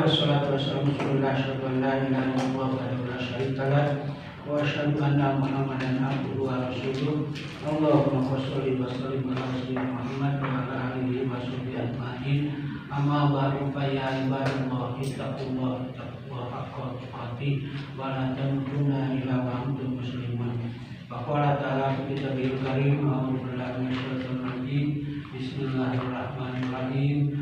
wassalatu wassalamu ala rasulillah asyhadu an la ilaha illallah wahdahu la syarika lah wa asyhadu anna Muhammadan abduhu wa rasuluh. Allahumma shalli wa sallim ala sayyidina Muhammad wa ala alihi wa sahbihi ajma'in. Amma ba'du fa ya ibadallah ittaqullaha haqqa tuqatih wa la tamutunna illa wa antum muslimun. Faqala ta'ala fi kitabil karim a'udzu billahi minasyaitonir rajim. Bismillahirrahmanirrahim.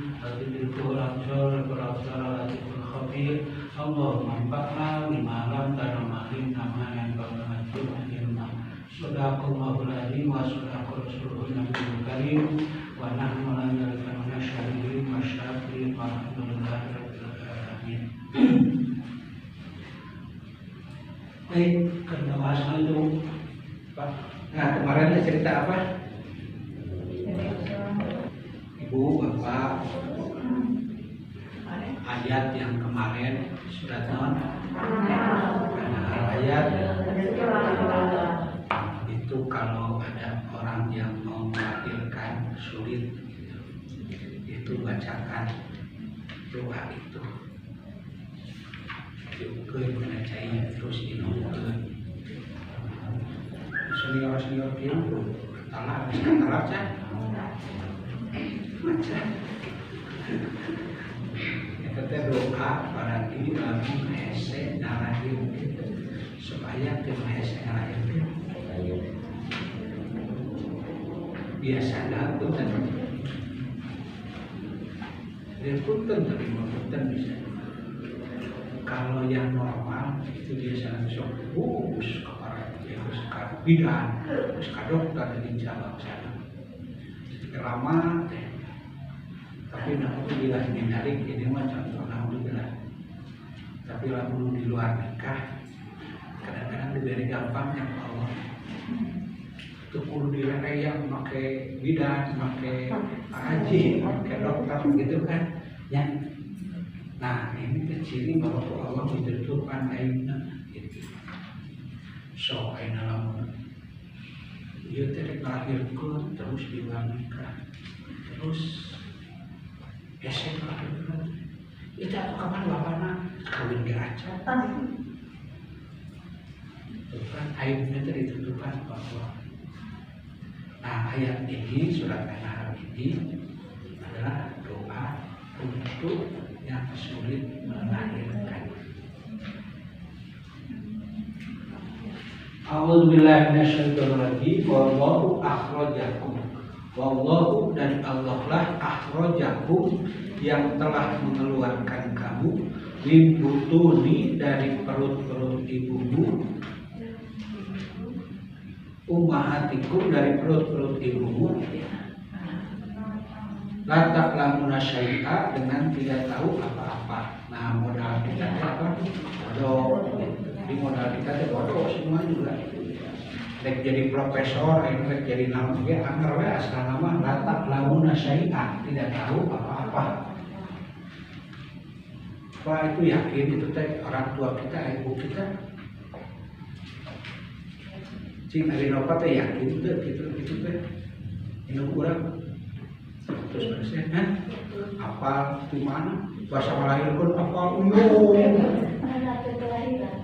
Allahumma anfa'na bima 'allamtana wa 'allimna ma yanfa'una wa zidna ilma. Shadaqallahul 'azim wa shadaqa rasulun nabiyul karim wa nahnu la na'lamu min syarri wa syarri alhamdulillahi rabbil alamin. Baik, karena bahasan itu Pak. Nah, kemarin cerita apa? Ibu, Bapak, ayat yang kemarin surat non ayat itu kalau ada orang yang mau melahirkan sulit itu bacakan doa itu diukur menacainya terus diukur senior dia talak aja baca kita doa pada diri lalu hese narahir supaya kita hese narahir biasanya punten dia punten terima punten bisa kalau yang normal itu biasanya sok bus kepala dia harus ke bidan harus ke dokter di jalan sana lama tapi aku bilang menarik ini mah contoh alhamdulillah. Tapi lalu di luar nikah kadang-kadang diberi gampang ya Allah. Itu kudu direyang pakai bidan, pakai haji, pakai dokter gitu kan. Ya. Nah ini kecil bahwa Allah menjatuhkan aibnya gitu. So aina lamun ieu teh lahirkeun terus di luar nikah. Terus esek lahirkeun. Itu kapan bapakna kawin di aja. Bukan aibnya itu ditentukan bahwa nah ayat ini surat An-Nahl ini adalah doa untuk yang sulit melahirkan. A'udzubillahi minasyaitonir rajim. Wallahu akhrajakum. Wallahu dan Allah lah akhrajakum yang telah mengeluarkan kamu min butuni dari perut-perut ibumu ummahatikum dari perut-perut ibumu la ta'lamuna syai'a dengan tidak tahu apa-apa. Nah modal kita apa? Bodoh. Di modal kita itu bodoh semua juga. Rek jadi profesor, rek jadi namun dia anggar we asal nama la ta'lamuna syai'a tidak tahu apa-apa. Wah itu yakin itu teh orang tua kita, ibu kita. Cing ari nopo teh yakin teh gitu teh. Ini urang terus kan apal di mana? Bahasa Melayu pun apal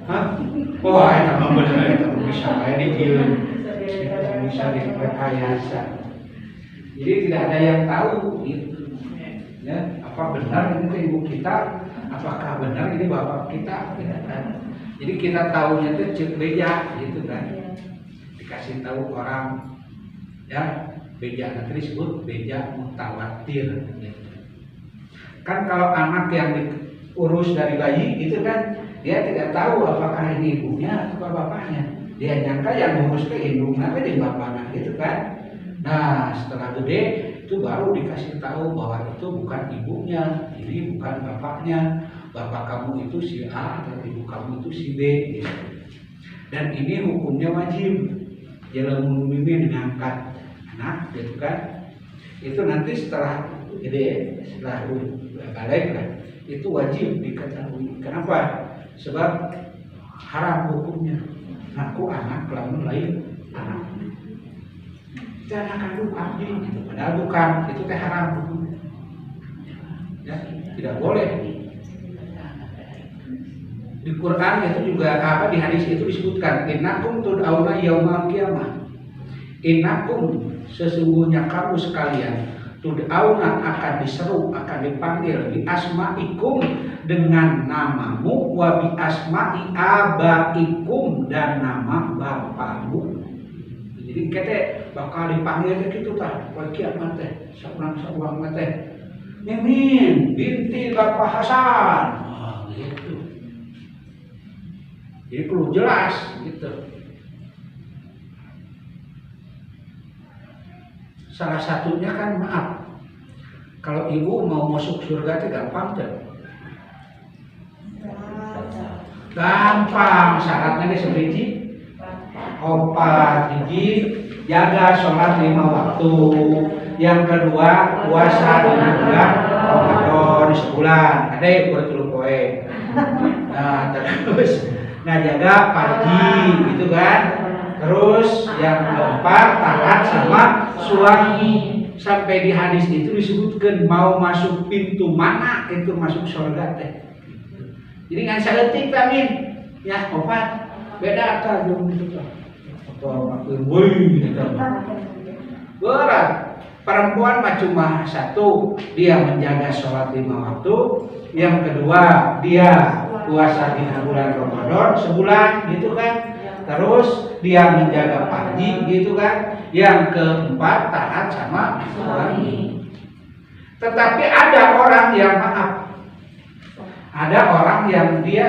hah? Wah itu mah bener itu bisa kayak dikirim. Bisa direkayasa. Jadi tidak ada yang tahu gitu. Ya, apa benar ini ibu kita? Apakah benar ini bapak kita? Tidak kan? Jadi kita tahunya itu cek beja gitu kan? Dikasih tahu orang, ya beja nanti disebut beja mutawatir. Gitu. Kan kalau anak yang diurus dari bayi gitu kan, dia tidak tahu apakah ini ibunya atau bapaknya. Dia nyangka yang ngurus ke indung tapi di bapaknya gitu kan? Nah setelah gede itu baru dikasih tahu bahwa itu bukan ibunya, ini bukan bapaknya. Bapak kamu itu si A dan ibu kamu itu si B gitu. Dan ini hukumnya wajib. Jalan mimin mengangkat anak gitu kan. Itu nanti setelah gede, setelah balik kan, itu wajib diketahui. Kenapa? Sebab haram hukumnya. Ngaku anak lamun lain anak. Jangan kandung abdi, padahal bukan, itu teh haram. Ya, tidak boleh. Di Quran itu juga di hadis itu disebutkan innakum tud'auna yaumal qiyamah. Innakum sesungguhnya kamu sekalian tud'auna akan diseru, akan dipanggil bi asma'ikum dengan namamu wa bi asma'i abaikum dan nama bapakmu. Jadi kita bakal dipanggil gitu tah, poe kiamat teh, saurang-saurang teh. Mimin binti Bapak Hasan. Gitu. Jadi perlu jelas gitu. Salah satunya kan maaf. Kalau ibu mau masuk surga itu gampang tuh. Gampang, syaratnya nih sebiji. Opat, hiji, jaga sholat 5 waktu. Yang kedua, puasa dengan bulan Ramadan sebulan. Ada yang bertulu poe. Nah, terus, jaga pagi, gitu kan. Terus yang keempat, taat sama suami. Sampai di hadis itu disebutkan mau masuk pintu mana itu masuk surga teh. Jadi ngan saeutik tamin, ya opat beda ta jeung gitu. Atau makeun weuy gitu. Berat. Perempuan mah cuma satu, dia menjaga sholat 5 waktu. Yang kedua, dia puasa di bulan Ramadan sebulan, gitu kan. Terus dia menjaga pagi, gitu kan. Yang keempat, taat sama suami. Tetapi ada orang yang maaf, ada orang yang dia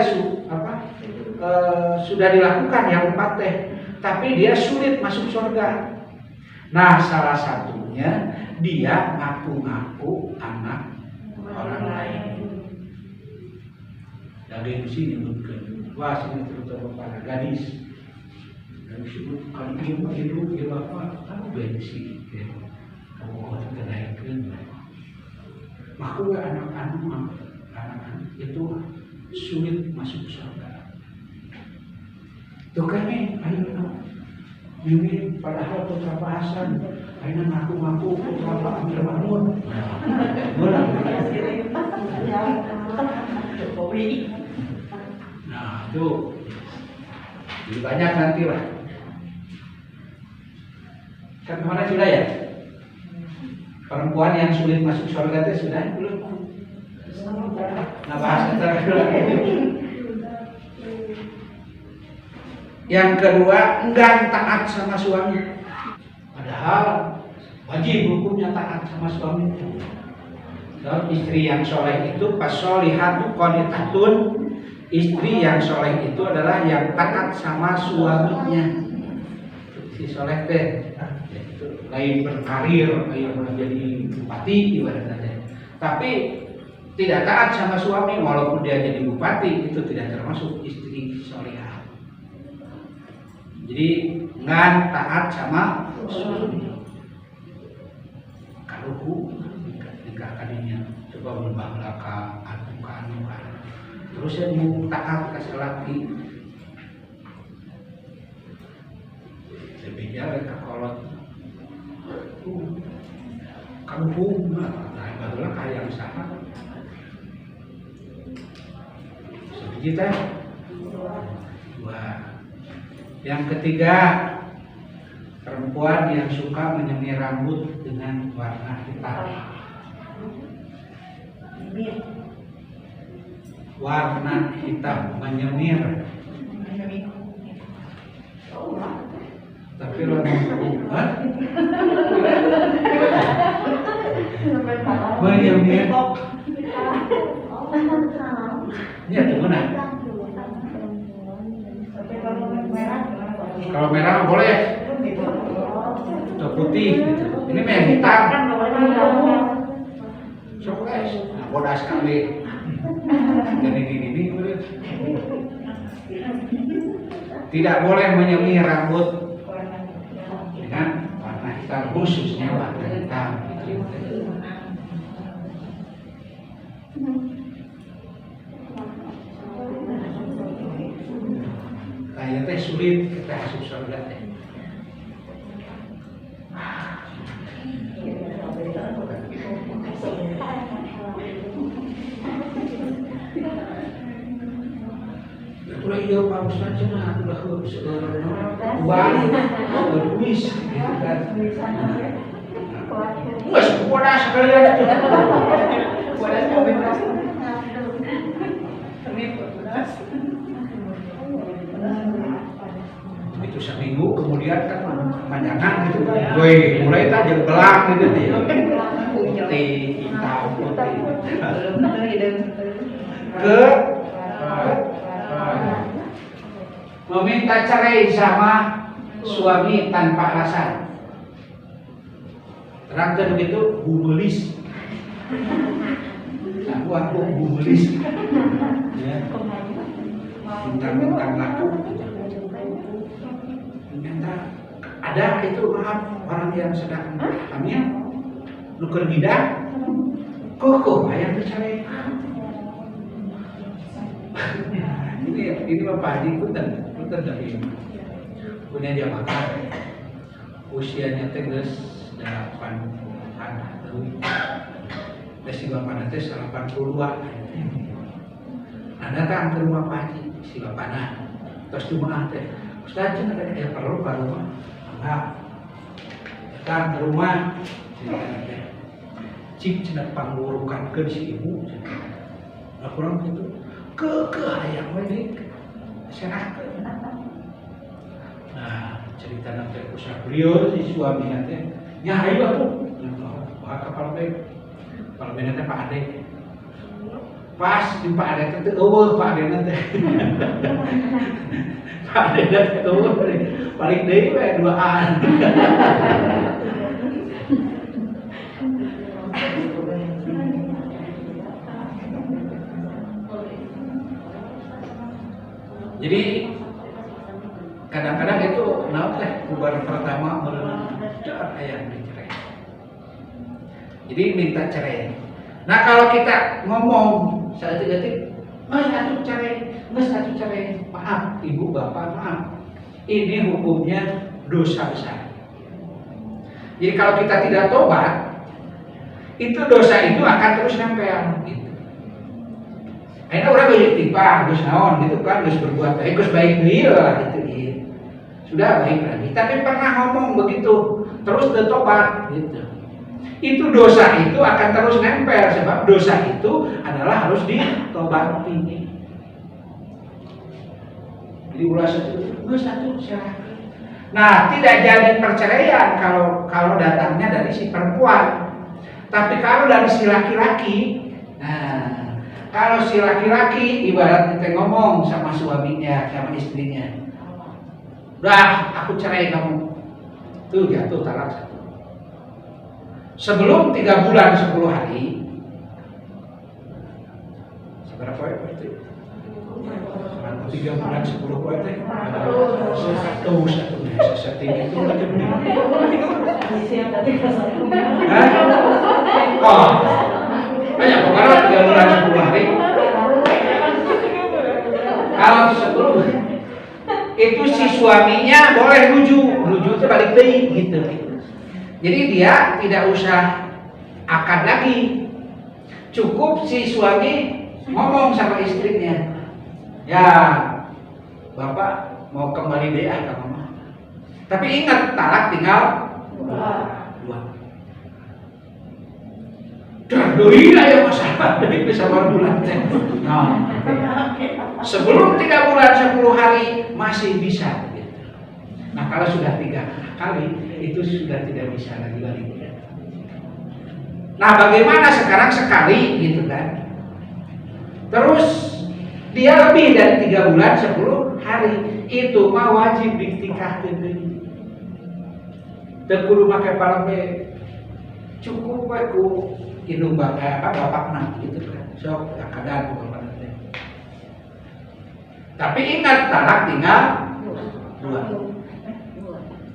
sudah dilakukan yang 4 teh, tapi dia sulit masuk surga. Nah, salah satunya dia ngaku-ngaku anak orang lain. Dari sini disebutkan, wah sini terutama para gadis. Dan disebut kalau ibu apa? Kamu bensi, ya. Kamu harus kenaikan. Maka anak-anak itu sulit masuk surga. Tuh kan nih, ini padahal putra Pak Hasan, akhirnya ngaku-ngaku putra Pak Amir Mahmud. Nah itu jadi banyak nanti lah. Kan kemana sudah ya? Perempuan yang sulit masuk surga itu sudah belum? Nah bahas antara yang kedua, enggan taat sama suami. Padahal wajib hukumnya taat sama suami. So, istri yang soleh itu fasolihatu qanitatun. Istri yang soleh itu adalah yang taat sama suaminya. Si soleh teh lain berkarir, lain menjadi bupati ibaratnya. Tapi tidak taat sama suami walaupun dia jadi bupati, itu tidak termasuk istri solehah. Jadi ngan taat sama suami. Kalau nikah kadinya coba berubah belakang, anu. Terus yang mau taat kasih laki. Sebenarnya mereka kolot. Kamu nah barulah kayak yang sama. Sebenarnya dua. Yang ketiga, perempuan yang suka menyemir rambut dengan warna hitam. Warna hitam, menyemir. Tapi lo menyemir. Ya tuh mana? Kalau merah boleh, atau putih gitu. Ini mah yang hitam. Sokes, bodas kali. Jadi ini tidak boleh menyemir rambut dengan warna hitam, khususnya warna hitam. Kayaknya teh sulit kita masuk surga teh. udah iya Pak Ustadz cenah udah uang duis gitu kan. Nggak sempurna sekalian itu. Itu seminggu kemudian kan manjangan gitu kan. Woi, mulai tak jeung belang gitu ya. Putih, hitam, putih. Meminta cerai sama suami tanpa alasan. Terangkan begitu, bumelis. Aku bumelis. Ya. Bintang-bintang laku. Ternyata ada itu maaf orang yang sedang hamil, nuker bidak, kok ayam bercerai. Ini Bapak Haji punten dari punya dia makan usianya tegas 80-an si Bapak nanti 82 nah datang ke rumah Pak Haji si Bapak terus cuma teh Ustaz ada yang perlu ke rumah enggak datang ke rumah cik cenah panggurukan ke si ibu nah kurang gitu ke hayang ini serahkan. Nah cerita nanti usah beliau si suami nanti nyari aku kapal nanti Pak Ade pas di Pak Ade itu Pak Ade nanti Pak Ade nanti paling deh 2an. Jadi kadang-kadang itu bubar pertama merendah ayam dicerai. Jadi minta cerai. Nah kalau kita ngomong saat detik, mas atuh cerai, maaf ibu bapak maaf. Ini hukumnya dosa besar. Jadi kalau kita tidak tobat, itu dosa itu akan terus nempel. Gitu. Akhirnya orang beristighfar, Gus naon gitu kan, Gus berbuat baik, Gus baik deui lah gitu ya. Sudah baik lagi, tapi pernah ngomong begitu, terus bertobat gitu. Itu dosa itu akan terus nempel sebab dosa itu adalah harus ditobati. Jadi ulah satu silahkan. Nah, tidak jadi perceraian kalau datangnya dari si perempuan. Tapi kalau dari si laki-laki, nah kalau si laki-laki ibarat kita ngomong sama suaminya, sama istrinya, udah aku cerai kamu, tuh jatuh talak satu. Sebelum 3 bulan 10 hari, seberapa ya berarti? 3 bulan 10 hari, satu setinggi itu berarti benar. Oh. Banyak pokoknya 3 bulan 10 hari. Kalau 10 itu si suaminya boleh rujuk itu balik deui gitu. Jadi dia tidak usah akad lagi. Cukup si suami ngomong sama istrinya. Ya, Bapak mau kembali deh ke mama. Tapi ingat talak tinggal 2. Doi lah yang masalah dari bersama bulan. Nah, sebelum 3 bulan 10 hari masih bisa. Nah kalau sudah 3 kali itu sudah tidak bisa lagi balik. Nah bagaimana sekarang sekali gitu kan? Terus dia lebih dari 3 bulan 10 hari itu mah wajib ditikahkeun deui. Teu kudu make palebe. Cukup we ku indung bapakna gitu kan. Sok akadan ku bapak teh. Tapi ingat talak tinggal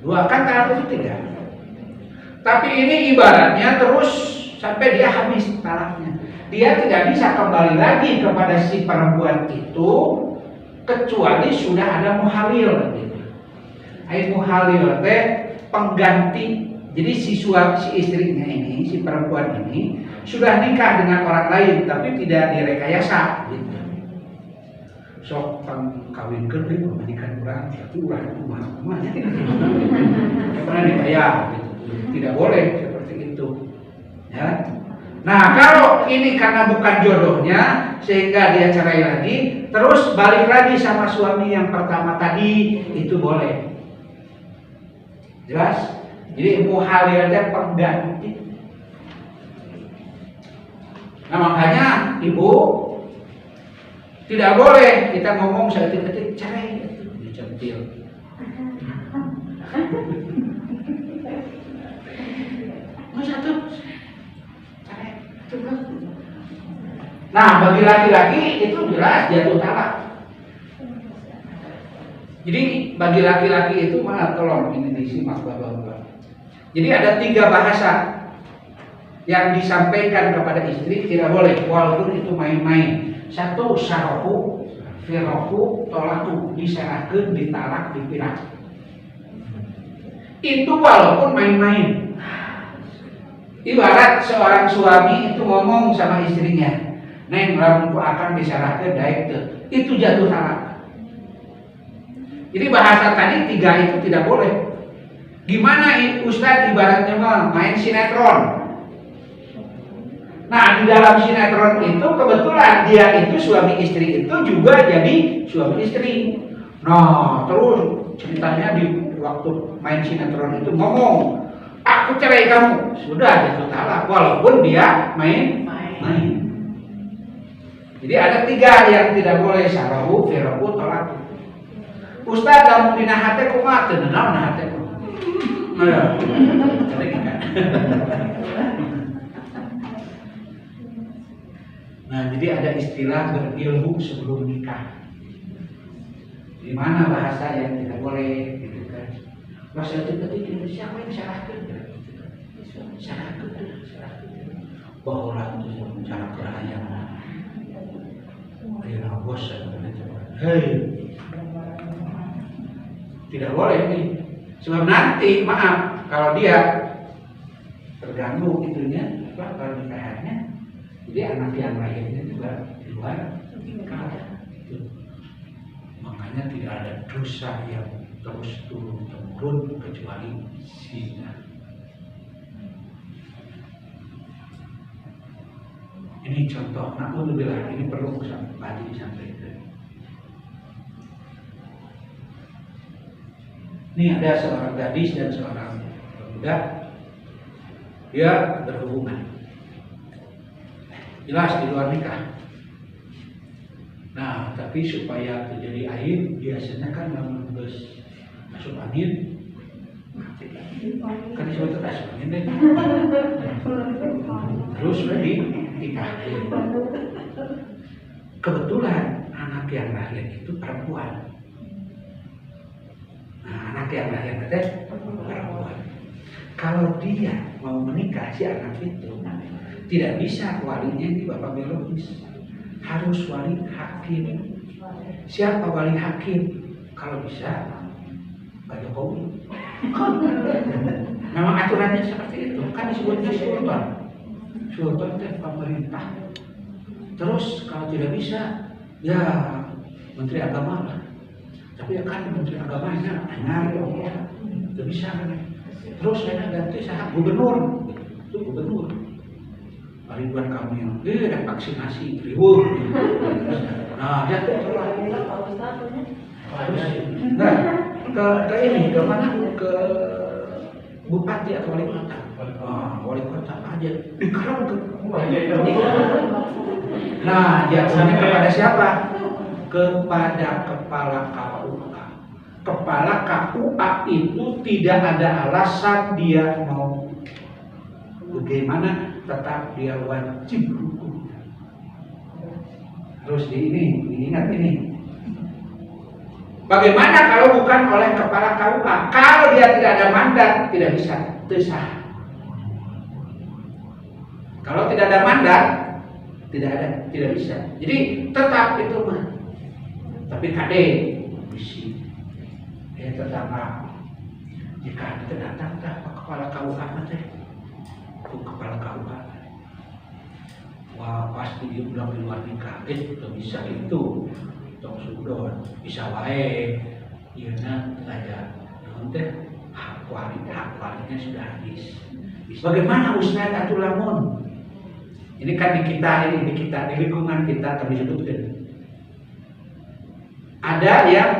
2 kan talak itu 3. Tapi ini ibaratnya terus sampai dia habis talaknya. Dia tidak bisa kembali lagi kepada si perempuan itu kecuali sudah ada muhalil gitu. Muhalil teh pengganti. Jadi si istrinya ini, si perempuan ini sudah nikah dengan orang lain tapi tidak direkayasa gitu. sok kawin kerja majikan orang, tapi orang itu mahal-mahal. Karena dibayar, gitu. Tidak boleh seperti itu. Ya. Nah kalau ini karena bukan jodohnya sehingga dia cerai lagi, terus balik lagi sama suami yang pertama tadi, itu boleh. Jelas? Jadi muhalilnya pengganti. Nah makanya ibu tidak boleh kita ngomong seketik-ketik cerai, dicentil. Nah bagi laki-laki itu jelas jatuh talak. Jadi bagi laki-laki itu mana tolong ini disimak bapak-bapak. Jadi ada 3 bahasa yang disampaikan kepada istri tidak boleh walaupun itu main-main. 1 sarahu, firaku, tolaku, diserahkan, ditalak, dipirak. Itu walaupun main-main. Ibarat seorang suami itu ngomong sama istrinya, "Neng, lamun akan diserahkan daek teu." Itu jatuh talak. Jadi bahasa tadi 3 itu tidak boleh. Gimana Ustadz ibaratnya mah main sinetron. Nah di dalam sinetron itu kebetulan dia itu suami istri itu juga jadi suami istri. Nah terus ceritanya di waktu main sinetron itu ngomong, "Aku cerai kamu." Sudah jatuh talak walaupun dia main. Jadi ada 3 yang tidak boleh, sarahu, firaku, tolaku. Ustaz dalam dina hate kumaha teu naon hate ku. Nah, jadi ada istilah berilmu sebelum nikah. Di mana bahasa yang tidak boleh gitu kan. Bahasa ketik siapa yang syarahkeun? Syarahkeun. Bahwa itu cara kerajaan. Ayo bos, hei. Tidak boleh nih. Sebab nanti maaf kalau dia terganggu itunya kalau nikahannya, jadi anak yang lahirnya juga di luar nikah. Makanya tidak ada dosa yang terus turun temurun kecuali zina. Ini contoh, naudzubillah, ini perlu tadi disampaikan. Ini ada seorang gadis dan seorang pemuda, dia berhubungan, jelas di luar nikah. Nah, tapi supaya terjadi air, biasanya kan harus masuk angin, kan disebut masuk angin deh. Terus lagi nikah. Kebetulan anak yang lahir itu perempuan. Nah, anak yang lahir itu perempuan. Kalau dia mau menikah si anak itu tidak bisa walinya di bapak biologis, harus wali hakim. Siapa wali hakim? Kalau bisa Pak Jokowi. Memang aturannya seperti itu, kan disebutnya sultan. Sultan itu pemerintah. Terus kalau tidak bisa, ya Menteri Agama lah. Tapi kan Menteri Agamanya nyari ya, tidak bisa kan. Terus saya ganti saya gubernur, itu gubernur. Ridwan Kamil, ada vaksinasi ribuan. Nah, dia ke ini, ke mana? Ke bupati atau wali kota. Wali kota aja. Dikerang ke. Nah, jatuhnya kepada siapa? Kepada kepala KUA. Kepala KUA itu tidak ada alasan dia mau bagaimana, tetap dia wajib hukum. Terus diingat ini. Bagaimana kalau bukan oleh kepala KUA? Kalau dia tidak ada mandat, tidak bisa sah. Kalau tidak ada mandat, tidak bisa. Jadi tetap itu mah. Tapi KD misi dia tetap jika kita datang ke kepala KUA nanti itu kepala KUA, wah pasti dia udah di luar nikah, tidak bisa itu. tong sudon bisa wae ieuna ada naon teh hak walinya sudah habis. Bagaimana Ustaz atuh lamun ini kan di lingkungan kita tadi disebutkan ada yang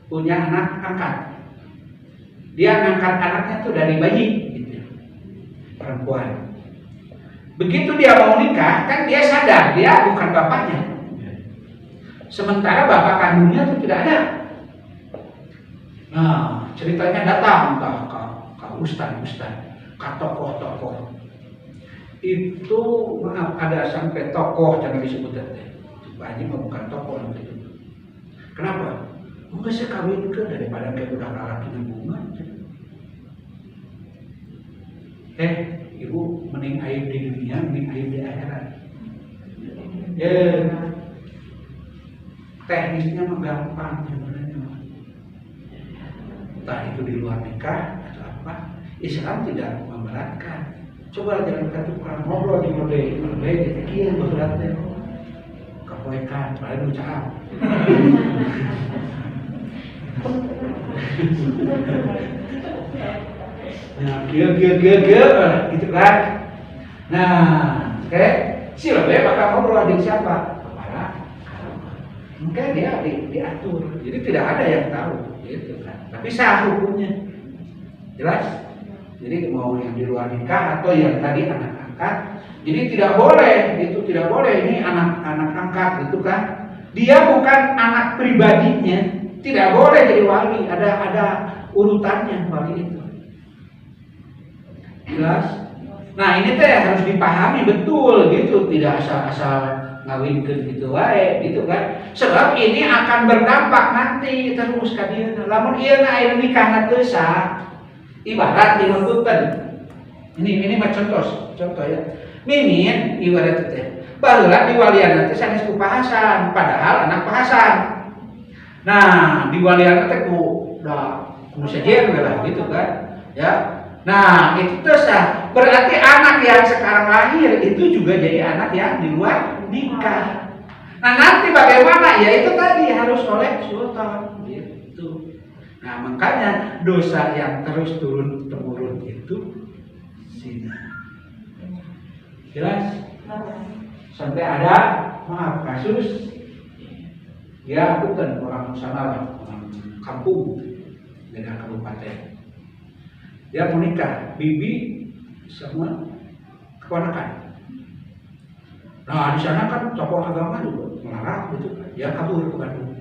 punya anak angkat, dia ngangkat anaknya tuh dari bayi gitu. Perempuan begitu dia mau nikah kan dia sadar dia bukan bapaknya, sementara bapak kandungnya itu tidak ada. Nah ceritanya datang ke ustaz, ke tokoh-tokoh itu, maaf ada sampai tokoh jangan disebut teh. Pak Haji mah bukan tokoh itu. Kenapa? Enggak saya kawin ke daripada kayak udah laki hubungan. Ibu mending aib di dunia, mending aib di akhirat. Ya, teknisnya mah gampang sebenarnya. Entah itu di luar nikah atau apa, Islam tidak memberatkan. Coba jangan kita tukang ngobrol di mode gitu kieu beratnya. Kapoekan, paling ucap. Nah, gitu kan. Nah, oke. Si lebih bakal ngobrol dengan siapa? Kepala. Mungkin dia diatur. Jadi tidak ada yang tahu, gitu kan. Tapi sah hukumnya. Jelas? Jadi mau yang di luar nikah atau yang tadi anak angkat, jadi tidak boleh, itu tidak boleh ini anak angkat itu kan. Dia bukan anak pribadinya, tidak boleh jadi wali, ada urutannya wali itu. Jelas? Nah ini teh harus dipahami betul gitu, tidak asal-asal ngawinkeun gitu wae gitu kan. Sebab ini akan berdampak nanti terus ka dieu. Lamun ieu aya nikahna teu sah, ibarat dinuntutkan. Ini mah contoh ya. Mimin ibarat teh. Baheula di walian teh sanes ku pahasan, padahal anak pahasan. Nah, di walian teh ku sejen lah gitu kan. Ya. Nah, itu tuh sah. Berarti anak yang sekarang lahir itu juga jadi anak yang di luar nikah. Nah, nanti bagaimana? Ya itu tadi harus oleh sultan gitu. Nah, makanya dosa yang terus turun-temurun itu zina. Jelas? Sampai ada kasus ya bukan orang sana, orang kampung dengan kabupaten. Dia mau nikah, bibi sama keponakan. Nah di sana kan tokoh agama juga melarang gitu kan. Dia kabur ke Bandung.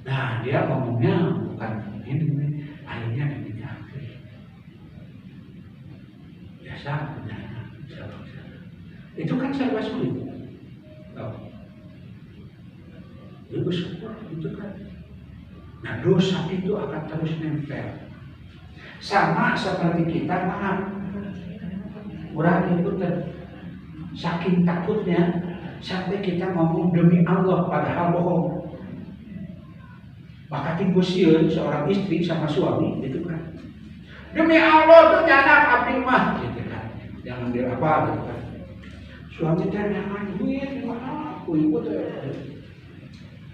Nah dia ngomongnya bukan ini, akhirnya dinikah. Biasa, itu kan serba sulit. Itu bersyukur itu kan. Nah dosa itu akan terus nempel. Sama seperti kita, maaf, orang itu saking takutnya sampai kita ngomong demi Allah padahal bohong. Maka timbul sieun seorang istri sama suami gitu kan. Demi Allah tuh nyanak abdi mah gitu kan. Jangan dirapa gitu kan. Suami teh nyaman duit mana aku ibu teh.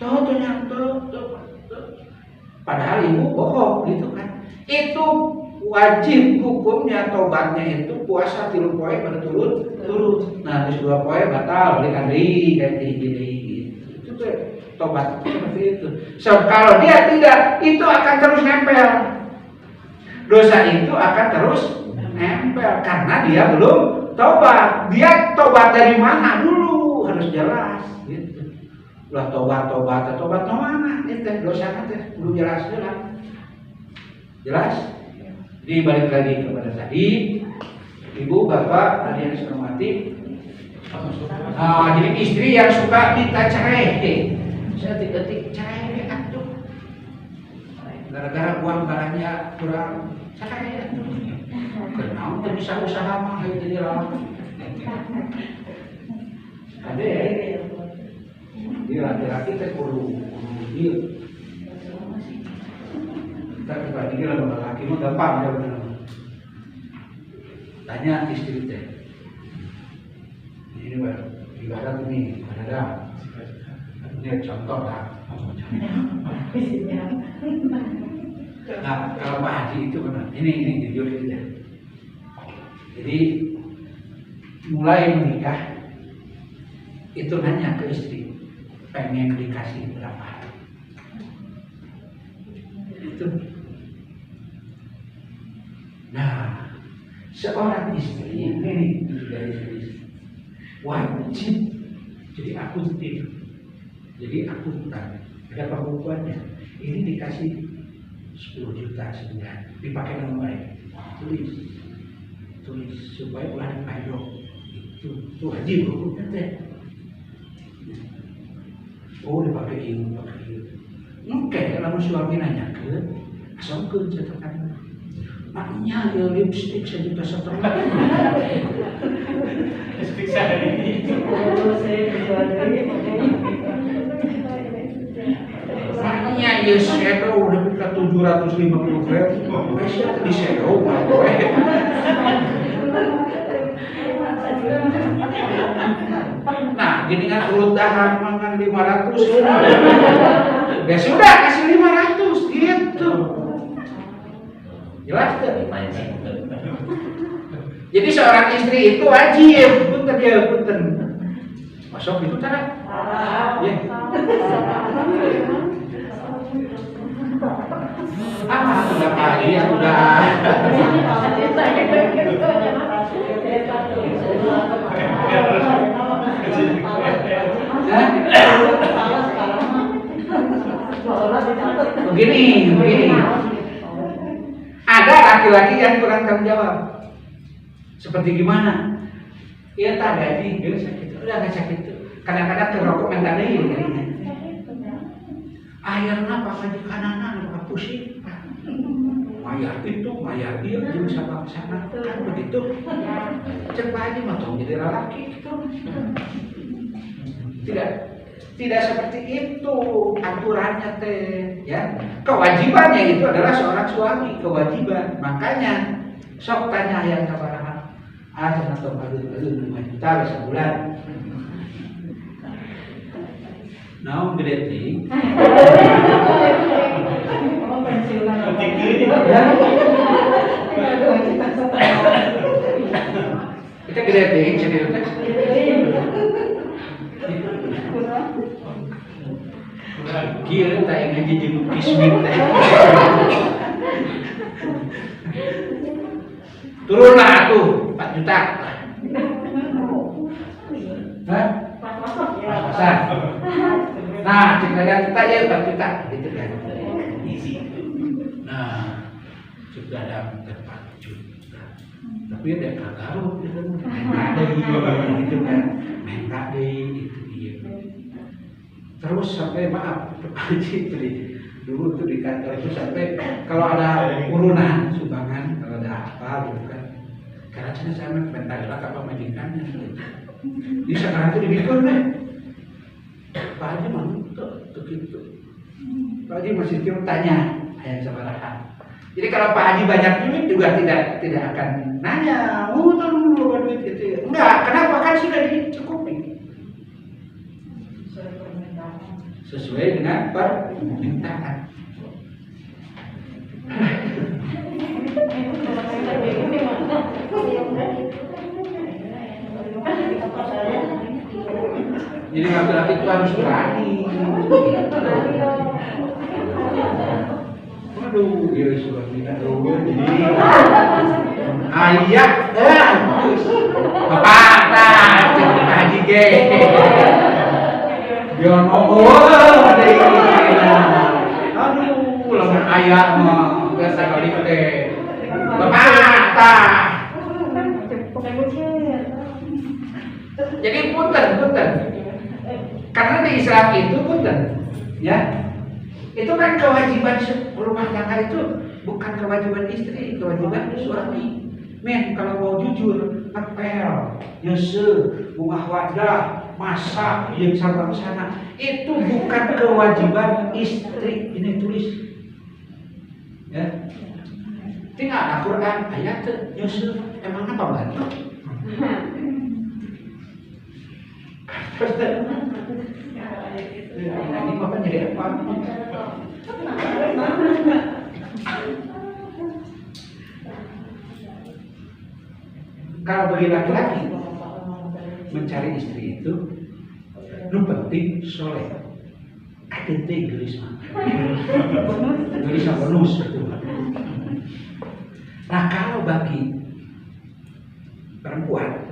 Tuh nyanto. Padahal ibu bohong gitu kan. Itu wajib hukumnya tobatnya itu puasa 3 poe berturut-turut. Nah, di 2 poe batal belikan deui kayak gini. Itu tuh tobat seperti itu. So, kalau dia tidak, itu akan terus nempel. Dosa itu akan terus nempel karena dia belum tobat. Dia tobat dari mana dulu harus jelas gitu. Lah tobat mana? Itu dosa teh belum jelas. Jelas? Jadi balik lagi kepada tadi, ibu bapak tadi yang dihormati. Jadi istri yang suka minta cerai, saya ketik cerai atuh. Gara-gara uang barangnya kurang cerai atuh. Kenapa bisa usaha mah jadi lama? Ada ya? Dia laki-laki teh kudu dia. Tapi kalau dia laki mah gampang ya benar. Tanya istri teh. Ini ibarat ini ada contoh lah. Nah, kalau Pak Haji itu benar. Ini jujur saja. Jadi mulai menikah itu nanya ke istri, pengen dikasih berapa? Itu. Nah, seorang istri ini dari istri wajib jadi akuntif, jadi akuntan. Ada pembukuannya. Ini dikasih 10 juta sebulan, dipakai dengan baik. Tulis supaya ulah dipayung. Itu wajib hukumnya teh. Oh, dipakai ilmu, pakai ilmu. Oke, kalau suami nanya ke, asal ke catatan. Maknya ya lipstick $1,5 juta. Lipstick sehari. Maknya ya shadow udah kita 750 gram. Masih di shadow Nah, gini kan urut dahan makan 500. Ya sudah kasih 500 gitu. Jelas tuh. Jadi seorang istri itu wajib, punten ya punten. Masuk itu cara. Ya. Udah pagi ya udah. Begini. Ada laki-laki yang kurang tanggung jawab. Seperti gimana? Iya tak gaji, dia sakit. Udah nggak sakit. Kadang-kadang kerokok minta deui kayaknya. Akhirnya Pak Haji kanana udah pusing. Mayar itu, mayar dia, jadi sama sana kan begitu. Cek Pak Haji mah jadi lelaki gitu. Tidak seperti itu aturannya teh, ya. Kewajibannya itu adalah seorang suami, kewajiban. Makanya sok tanya yang sabaraha. Atau aduh 5 juta sebulan. Nah, gede ting. Kita gede ting, jadi kira tak yang ngaji jeung kismin teh. Turunlah tuh 4 juta. Hah? Pas-pasan. Nah, cek kita ya 4 juta gitu kan. Nah, sudah dapat 4 juta. Tapi ada kagak gitu kan. Minta deh gitu dia. Terus sampai maaf Pak Haji dulu tuh di kantor itu sampai kalau ada urunan sumbangan, kalau ada apa gitu kan, karena saya minta apa majikannya gitu. Di sekarang itu dibikin deh Pak Haji mah tuh gitu. Pak Haji masih cuma tanya ayam sabaraha. Jadi kalau Pak Haji banyak duit juga tidak akan nanya, tuh berapa duit gitu. Enggak, kenapa kan sudah dicukupi sesuai dengan permintaan. Jadi laki-laki itu harus berani. Waduh, dia sudah tidak dulu. Ayat, bapak tak, Pak Haji ge. Jangan ada ini. Aduh, lamun ayat mah biasa kali teh. Bapak tak. Jadi punten. Karena di Islam itu punten, ya. Itu kan kewajiban rumah tangga itu bukan kewajiban istri, kewajiban suami. Men kalau mau jujur, ngepel, nyese, bunga wadah, masak, yang sana itu bukan kewajiban istri. Ini tulis, ya. Tinggal Al-Quran ayat nyese, emang apa bantu? Ini bapak jadi apa? Kalau bagi laki-laki mencari istri itu, lu penting soleh. Ada gelis mah. Gelis sama bonus betul. Nah kalau bagi perempuan,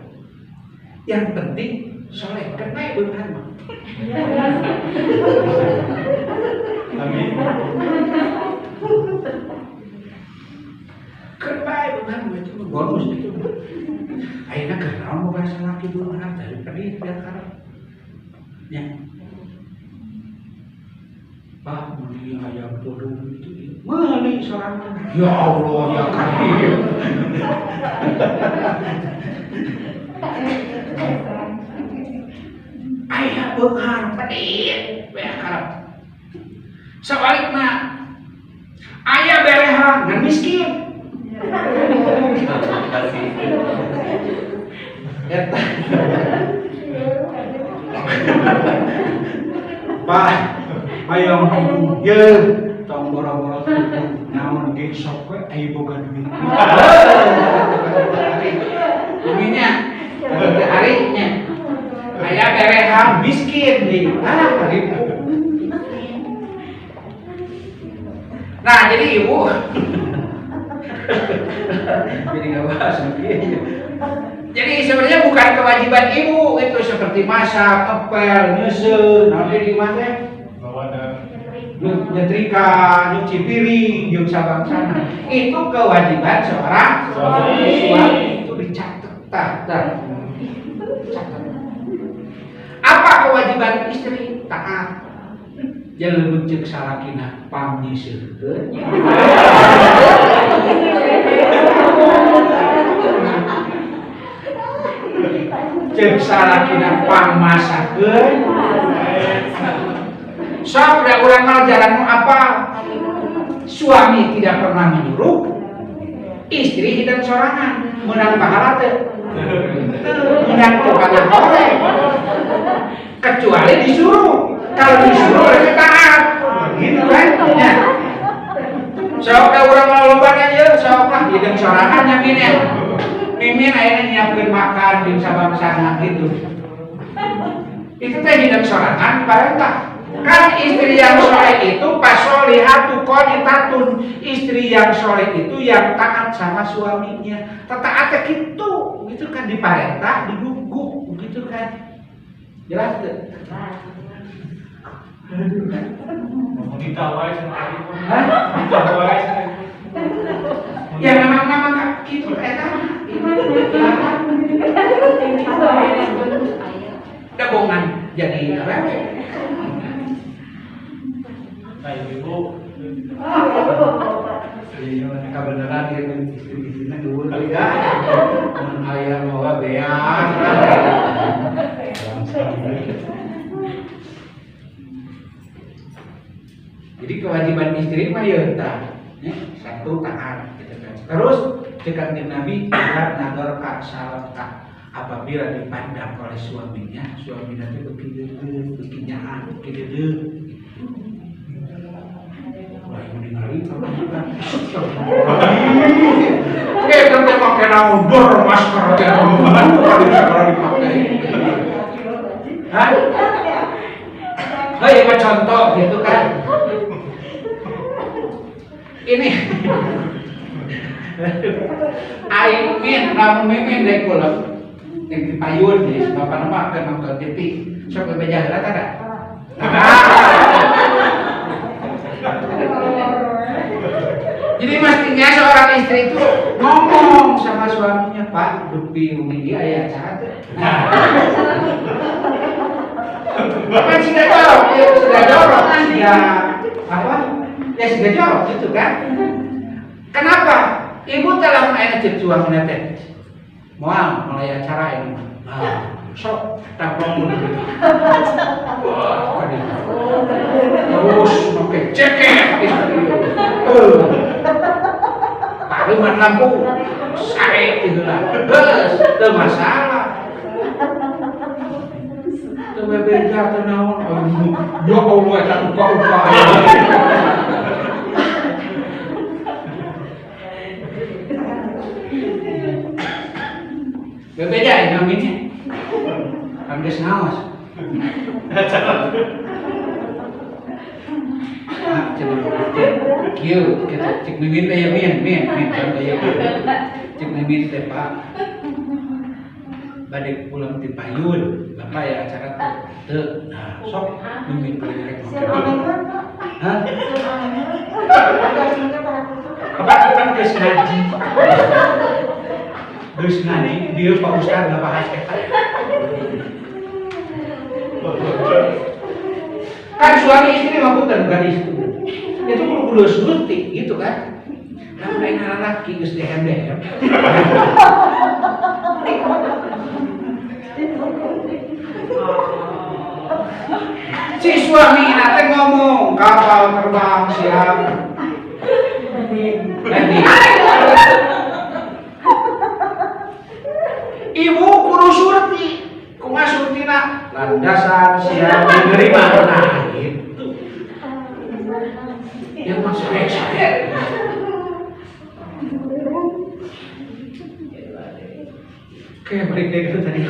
yang penting soleh. Karena benar mah. Amin. Kerbaik benar itu bonus itu. Akhirnya karena mau bahasa laki dulu kan dari pedih biar karena. Ya. Pak beli ayam todong itu beli seorang. Ya Allah ya Karim. Ayah benghar pedih biar karena. Sebaliknya ayah berehan dan miskin. Pak, ayam ya, tong boro-boro naon ge sok we aya boga duit. Duitnya, harinya. Ayah berehan miskin nih. Ribu. Nah, jadi ibu jadi nggak bahas begini. Jadi sebenarnya bukan kewajiban ibu itu seperti masak, ngepel, nyusun, nanti di mana? Nyetrika, nyuci piring, nyuci sabang sana. Itu kewajiban seorang suami itu dicatat. Apa kewajiban istri? Taat. Jangan mencek salakina pamnyiseukeun. Cek salakina pamasakeun. Sok da urang mah jalanmu apa? Suami tidak pernah menyuruh, istri hidup sorangan, menang pahala teh. Menang kepada orang. Kecuali disuruh. Kalau disuruh mereka taat, gitu kan? Ya. Sok da urang mah loba aja, sok lah hidup sorangan nyaminnya. Mimin akhirnya nyiapkan makan di sabang sana gitu. Itu teh hidup sorangan perintah. Kan istri yang soleh itu pasolihatu qanitatun. Istri yang soleh itu yang taat sama suaminya. Taat gitu, gitu kan diparentah, diduguk, gitu kan. Jelas tuh. Mau ditawai sama ibu. Hah? Ditawai. Ya memang gitu Dabongan jadi apa? Kayak ibu. Kebenaran dia istri-istrinya dulu ya. Ayah bawa beas. Jadi kewajiban istri mah ya satu taat. Terus dekat Nabi nador kak salata apabila dipandang oleh suaminya, suami nanti beginian, begini. Wah ini meninggali apa bukan? Kita pakai naudor masker yang kalau dipakai. Hah? Oh ya contoh gitu kan? Ini Aimin, namun mimin deh kulak yang dipayun nih, bapak nama akan nonton TV sok bebeja rata ada jadi mestinya seorang istri itu ngomong sama suaminya, Pak, dupi umi dia ya acara tuh kan sudah jorok, ya sudah jorok ya apa? Ya sudah jorok gitu kan. Kenapa? Ibu telah menaik cek suami nanti. Mual mulai acara ini. Nah, sok tampang dulu. Wah, terus pakai ceket istri. Paduman lampu, sare gitu lah. Bes, itu masalah. Teu bebeja teu naon. Ya Allah eta uka-uka. Berbeda ya namanya. Amdes naos. Kieu kita cek mimin teh ya min teh cek mimin teh Pak. Bade pulang ti Payun, Bapak ya acara teu. Nah, sok mimin rek ngobrol. Hah? Bapak kan geus ngaji. Geus ngaji, dia Pak Ustaz ngabahas eta. Kan suami istri mah bukan gadis. Itu kudu surti gitu kan. Nah, lain laki geus dehem-dehem. Si suami nate ngomong kapal terbang siap. Nanti. Ibu kudu surti. Kumaha surtina? Landasan siap menerima nah gitu. Yang masuk expert. Kayak balik dari itu tadi.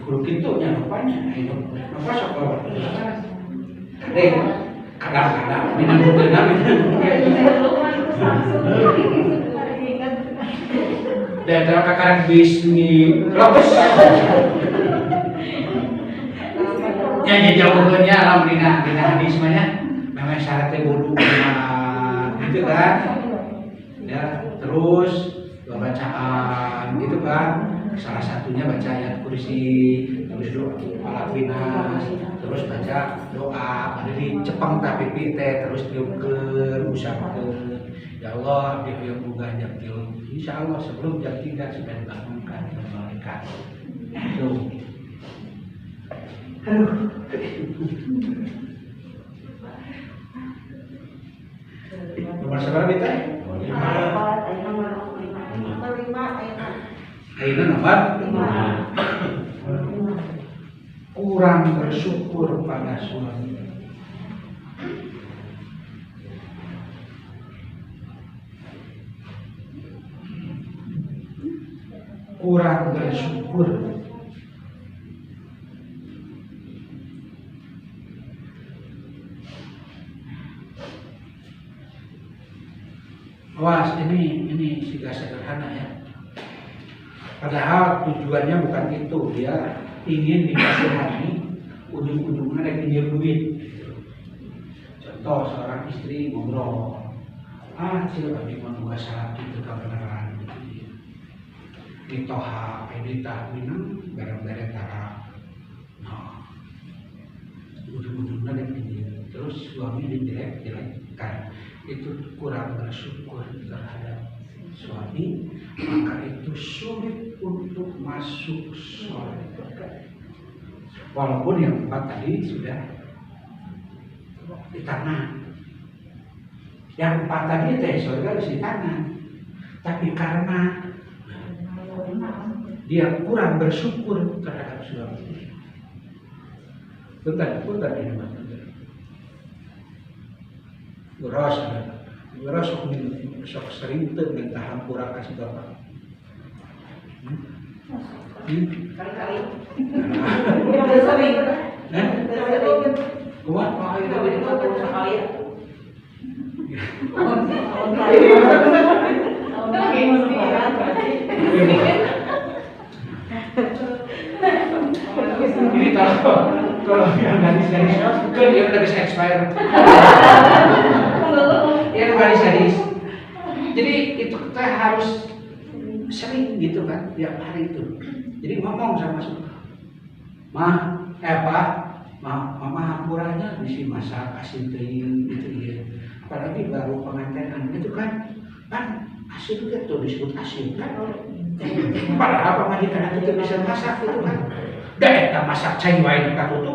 Kudu kitu nya rupanya. Apa sok bawa? Kadang-kadang minum berenang dan dalam kakaran bisnis lopes ya jauhnya alam dina hadis mah memang syaratnya wudu gitu kan ya terus bacaan gitu kan salah satunya baca ayat kursi terus doa Falaq-Nas terus baca doa ada di cepeng tapi teh terus diukeun usahakeun ya Allah dia yang buka jam 3 insyaallah sebelum jam 3 sudah dibangunkan malaikat tuh aduh nomor seberapa kita? Ayeuna nomor 5 kurang bersyukur pada suami. Kurang bersyukur. Awas ini sudah sederhana ya. Padahal tujuannya bukan itu, dia ingin dikasihani, ujung-ujungnya ada pinjam duit. Contoh seorang istri ngobrol, cil abdi mau nugas salat itu kebenaran. Di toha, edita, minum, barang-barang tara. Nah, ujung-ujungnya ada pinjam. Terus suami dijelek-jelekkan. Itu kurang bersyukur terhadap suami, maka itu sulit untuk masuk surga. Walaupun yang 4 tadi sudah di tangan. Yang 4 tadi teh surga di tangan. Tapi karena dia kurang bersyukur terhadap suami. Punten ini Mas. Beras sok sering teu dan tahap kurang kasih bapak. Kali-kali. Kuat Mau itu sekali ya. Ini kalau yang gadis-gadis kan dia udah bisa expire. Yang gadis-gadis. Jadi itu kita harus sering gitu kan tiap hari itu. Jadi ngomong sama suka. Mama hampuranya bisa masak asin teuing gitu ya. Apalagi baru pengantinan itu kan asin itu disebut asin kan. Padahal pemajikan itu bisa masak itu kan. Da eta masak cai wae katutup.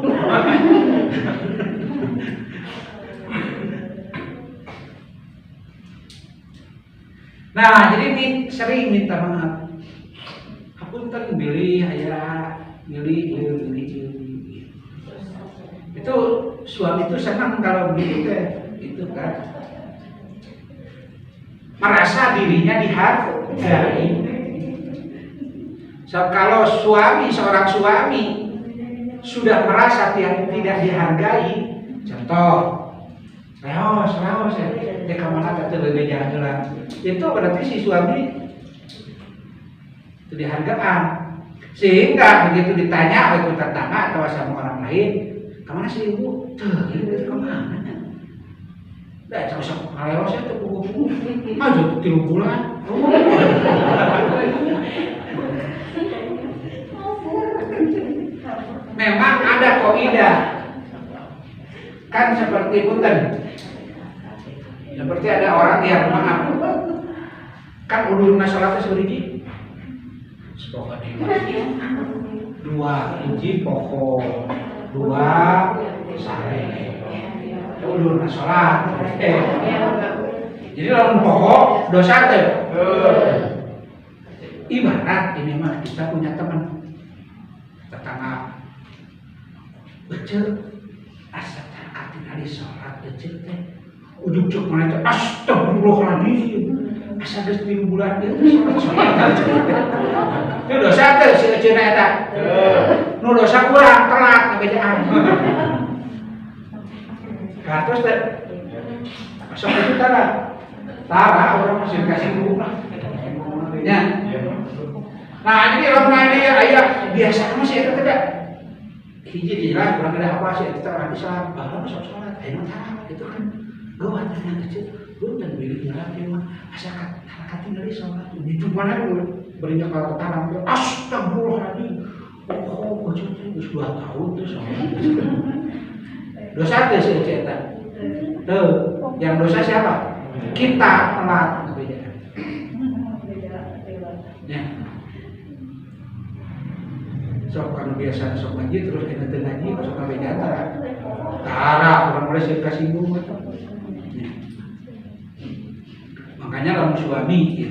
Nah, jadi sering minta maaf. Hapunten bilih aya bilih. Itu suami itu senang kalau begitu teh, itu kan. Merasa dirinya dihargai. So, kalau seorang suami sudah merasa tidak dihargai, contoh, leos ya, dia kemana kata lebih jalan, itu berarti si suami itu dihargaan. Sehingga begitu ditanya oleh tetangga atau sama orang lain, kemana sih ibu? Tuh, ini kemana? Dah, cocok leos ya tuh buku, maju 3 bulan. Memang ada kaidah. Kan seperti punten. Seperti ada orang yang maaf. Kan ulurna salat seurigi. Sepoka deui. 2 hiji pokok, 2 sare. Ulurna salat. Jadi lamun pokok dosa teh. Ibarat ini mah kita punya teman tetangga. Becel asa takatin hari sholat becel teh ujug-ujug mana teh astagfirullahaladzim asa geus 3 bulan ieu sholat itu dosa teh si eceuna eta nu dosa kurang telat ngabejaan katos teh sok itu tara orang masih kasih buku lah nya nah jadi lamun aya biasa mah si eta teh hiji lah kurang ada apa sih kita orang Islam bahkan sholat emang tarawih itu kan gawat yang kecil lu dan pilih jalan dia mah asal hakatin dari sholat di mana lu berinya kalau tarawih astagfirullahaladzim oh bocahnya udah 2 tahun tuh sholat dosa tuh si cetak tuh yang dosa siapa kita telat ya sok kan biasa sok ngaji terus kita ngaji masuk ke meja tara orang mulai kasih bunga makanya lamun suami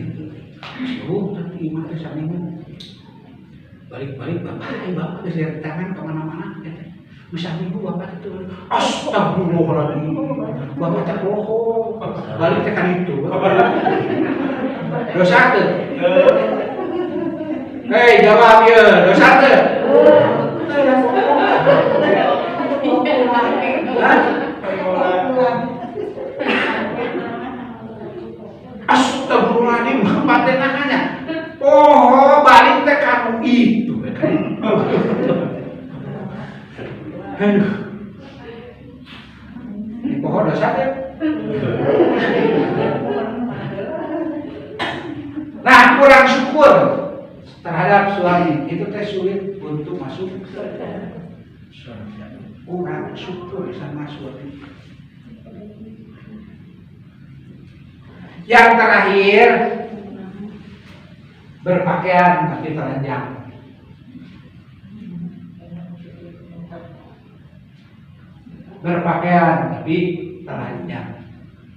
tapi gimana samimu balik bapak geus tangan kemana-mana bisa minggu bapak itu astagfirullahaladzim bapak tak bohong balik tekan itu dosa tuh hei jawab ya dosa tuh astagfirullahaladzim bapak nanya oh balik tekan itu aduh ini pohon dosa ya nah kurang syukur terhadap suami itu teh sulit untuk masuk surga kurang syukur sama suami yang terakhir berpakaian tapi telanjang berpakaian tapi telanjang.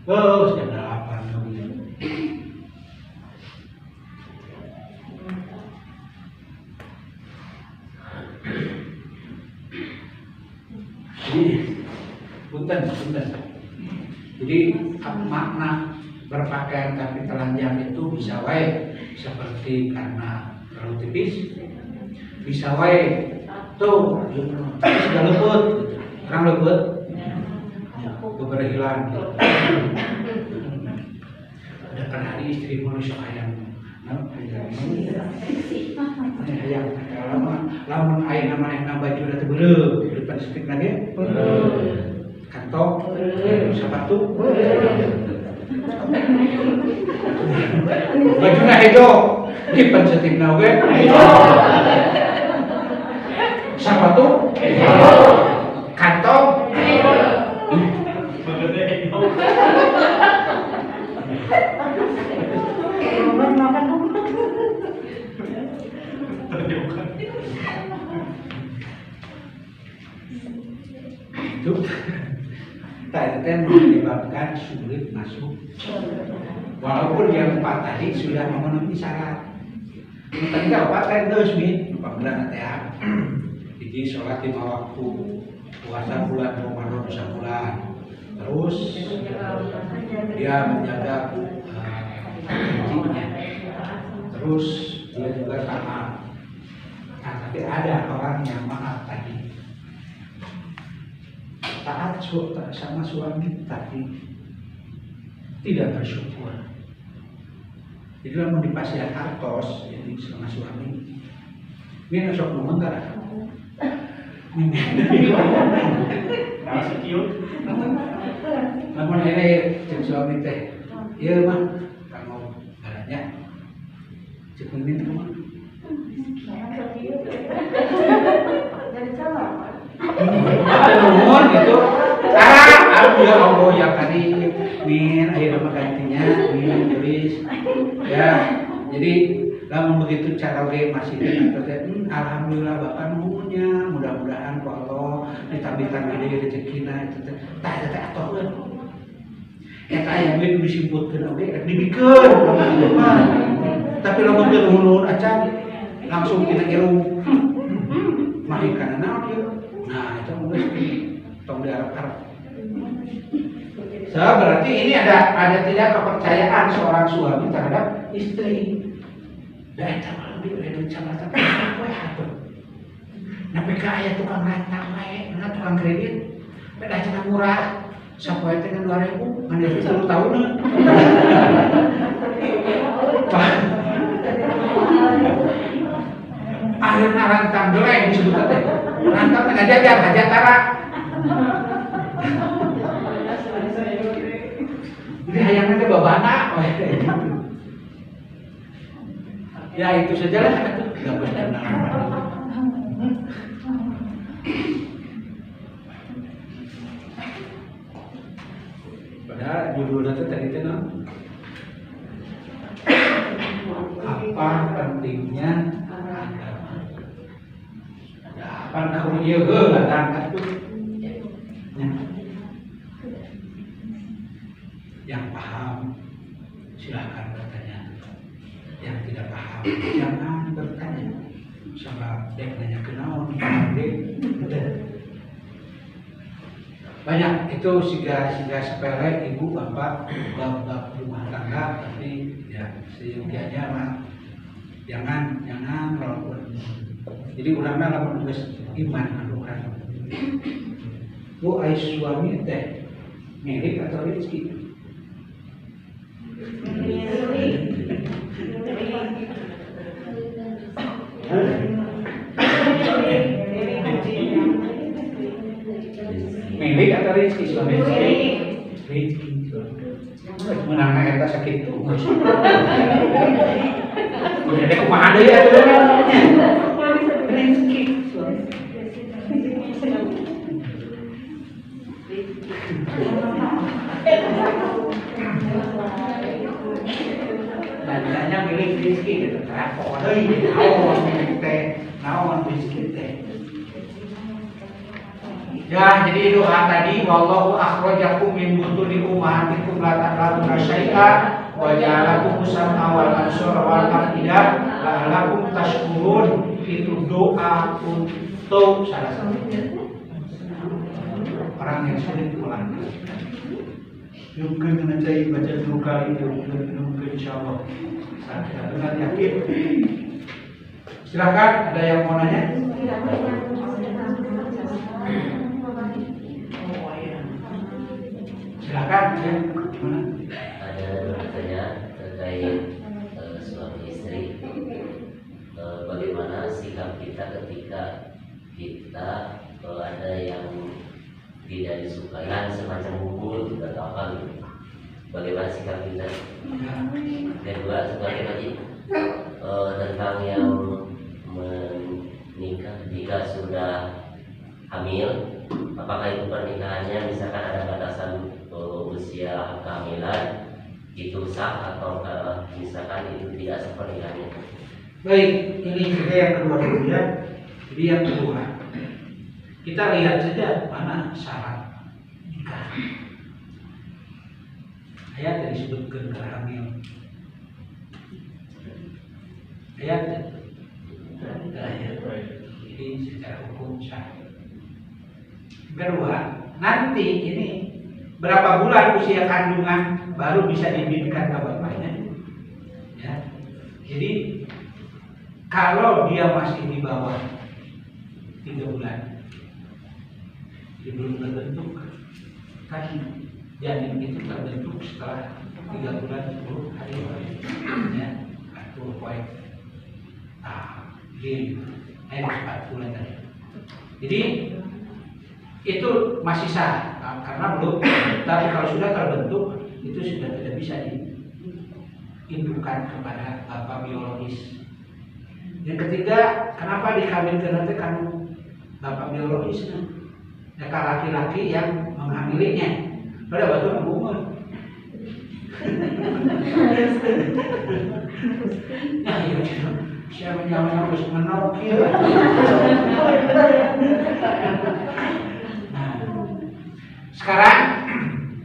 Oh, sudah 8 kemudian. Jadi, punten. Jadi makna berpakaian tapi telanjang itu bisa wae seperti karena terlalu tipis, bisa wae tuh sudah lembut, orang lembut. Beberapa hilang ada kan hari istri manusia ayam ayam lamun ayam nama baju udah terbelum depan sepik lagi kantong sepatu baju nggak hijau depan sepik nawe sepatu kantong itu tak menyebabkan sulit masuk Walaupun yang 4 tadi sudah memenuhi syarat. Yang tadi kan 4 kan terus nih, 4 bulan ya. Jadi sholat 5 waktu, puasa bulan Ramadan sebulan. Terus dia menjaga hajinya. Terus dia juga taat. Nah, tapi ada orang yang maaf tadi. Taat sama suami tapi tidak bersyukur. Jadi mau dipasih hartos, jadi sama suami. Ini sok ngomong kan? Nah, sekian. Namun ini cek suami teh, iya mah kamu galanya, cek ini mah. Nuhun gitu. Ya Allah yang tadi min akhirnya menggantinya min tulis ya. Jadi namun begitu cara ge masih alhamdulillah Bapak nuhunnya, mudah-mudahan ku Allah ditambah-tambah deui rezekina itu teh. Tah eta atuh. Eta aya duit disimputkeun oge rek dibikeun. Tapi lamun teu nuhun acan langsung tina irung. Mahi kana naon ieu? Nah, itu geus tong diarep-arep. Berarti ini ada tidak kepercayaan seorang suami terhadap istri. Dan itu malah lebih camatan apa ya tuh? Nabi kaya tukang rantang wae, tukang kredit, beda cina murah. Sapoe teh 2.000, ngan 10 tahun. Akhirnya rantang deleng disebut teh. Rantang teh ngajajar hajatara. Jadi hayangnya teh babana, ya itu sajalah itu nggak benar. Padahal judulnya itu tadi itu apa pentingnya agama? Ada apa nak iya datang itu? Yang paham silakan bertanya, yang tidak paham jangan bertanya. Sama dek nanya kenaon, dek banyak itu siga sepele ibu bapak bab rumah tangga, tapi ya seyogianya mah jangan walaupun jadi ulama lamun geus iman anukan bu ais suami teh milik atau rezeki. Milik atau rezeki suami? Rezeki. Menang eta sakit tuh. Udah kumaha deui atuh rezeki. Nanya milik rezeki gitu kan. Oh deui naon milik teh, naon rezeki teh. Ya, jadi doa tadi wallahu akhrajakum min butuni ummahatikum la ta'lamuna syai'an wa ja'alakum sam'a wal absara wal af'idah la'allakum tashkurun. Itu doa untuk salah satunya orang yang sulit melanggar. Mungkin dengan saya baca 2 kali mungkin insyaallah saya benar yakin. Silakan, ada yang mau nanya? Silakan, ya. Gimana? Ada pertanyaan terkait suami istri. Bagaimana sikap kita ketika kita ada yang tidak disukai, semacam pukul atau apa gitu. Bagaimana sikap kita? Kedua, sebagai lagi tentang yang menikah jika sudah hamil, apakah itu pernikahannya misalkan ada batasan usia kehamilan itu sah atau misalkan itu tidak sah pernikahannya? Baik, ini juga yang kedua dulu ya. Jadi yang kedua, kita lihat saja mana syarat nikah. Ayat disebutkan ke hamil. Ayat. Jadi secara hukum sah. Kedua, nanti ini berapa bulan usia kandungan baru bisa diberikan ke bapaknya. Ya. Jadi kalau dia masih di bawah 3 bulan, belum terbentuk, kan janin itu terbentuk setelah 3 bulan 10 hari, ya, 40 poin. Di 4 bulan tadi. Jadi itu masih sah karena belum. Tapi kalau sudah terbentuk itu sudah tidak bisa diindukkan kepada bapak biologis. Yang ketiga, kenapa dikawinkan nanti kan bapak biologis? Ya, laki-laki yang menghamilinya. Pada waktu ngomong. Nah, iya, siapa yang harus menokil? Nah, sekarang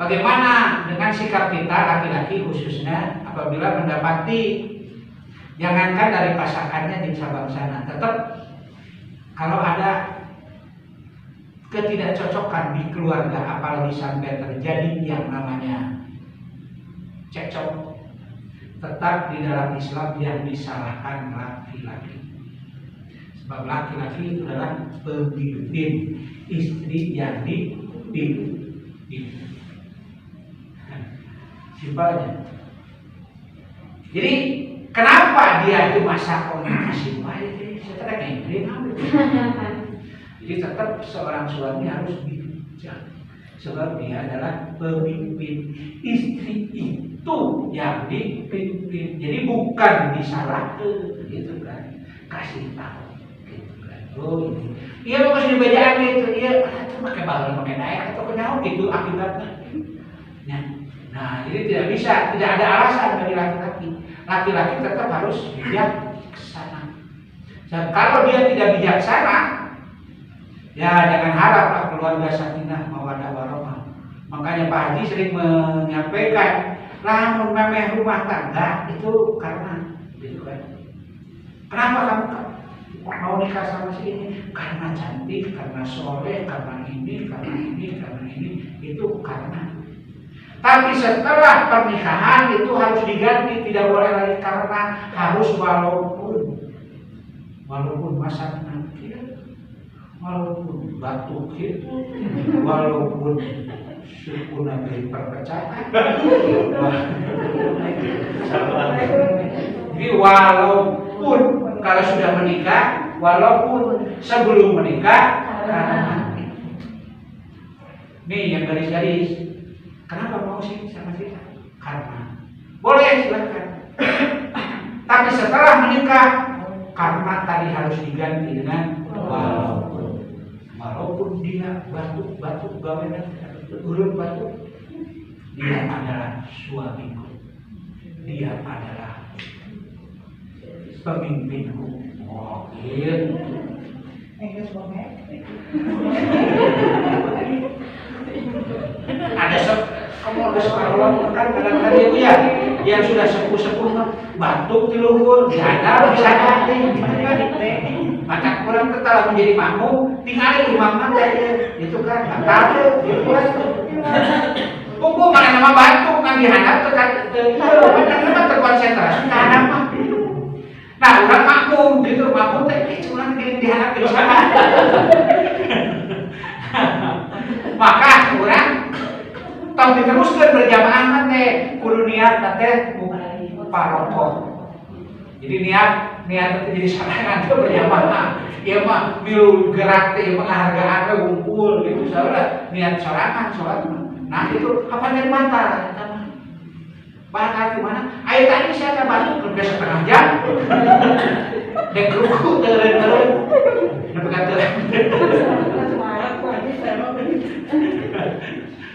bagaimana dengan sikap kita laki-laki khususnya apabila mendapati, jangankan dari pasangannya di cabang sana, tetap kalau ada ketidakcocokan di keluarga, apalagi sampai terjadi yang namanya cekcok, tetap di dalam Islam yang disalahkan laki-laki. Sebab laki-laki itu adalah pemimpin, istri yang dipimpin. Simpelnya. Jadi kenapa dia itu masa komunikasi baik? Setelah ini, jadi tetap seorang suami harus bijak. Sebab dia adalah pemimpin, istri itu yang dipimpin. Jadi bukan disalahkan, gitu kan? Kasih tahu, gitu kan? Oh ini, iya mau kasih bejaan gitu, iya, pakai balon, pakai naik atau kenyawa gitu akibatnya. Nah, jadi tidak bisa, tidak ada alasan bagi laki-laki. Laki-laki tetap harus bijaksana. Dan kalau dia tidak bijaksana, ya jangan haraplah keluarga sakinah mawaddah warahmah. Makanya Pak Haji sering menyampaikan, lamun memeh rumah tangga itu karena gitu kan. Kenapa kamu mau nikah sama si ini? Karena cantik, karena soleh, karena ini, karena ini, karena ini. Itu karena. Tapi setelah pernikahan itu harus diganti, tidak boleh lagi karena, harus walaupun masa nanti, walaupun batuk itu, walaupun suku nabi perpecahan. Jadi walaupun kalau sudah menikah, walaupun sebelum menikah, karena nih yang garis-garis. Kenapa mau sih sama kita? Karena boleh silakan. Tapi setelah menikah, karena tadi harus diganti dengan walaupun dia batuk gawean urut batuk, dia adalah suamiku, dia adalah pemimpinku. Oh, gitu. Ada kamu ada sekarang kan kadang-kadang ya yang sudah sepuh batuk di luhur diadap bisa nanti macam kurang tetap menjadi makmum tinggal imam aja itu kan batal itu kan mana nama batuk kan dihadap tekan terkonsentrasi dihadap mah. Nah udah makmum gitu makmum teh cuma dihadap di sana. Maka kurang tong diteruskan berjamaah teh kudu niat teh parokoh. Jadi niat itu jadi sarangan teh berjamaah. Ieu mah milu gerak teh penghargaan teh ngumpul gitu saudara. Niat sorangan salat. Nah itu apa dari mata eta mah. Bahkan di mana? Ayo tadi saya batuk ke setengah jam. Dek ruku teureun-teureun. Nepi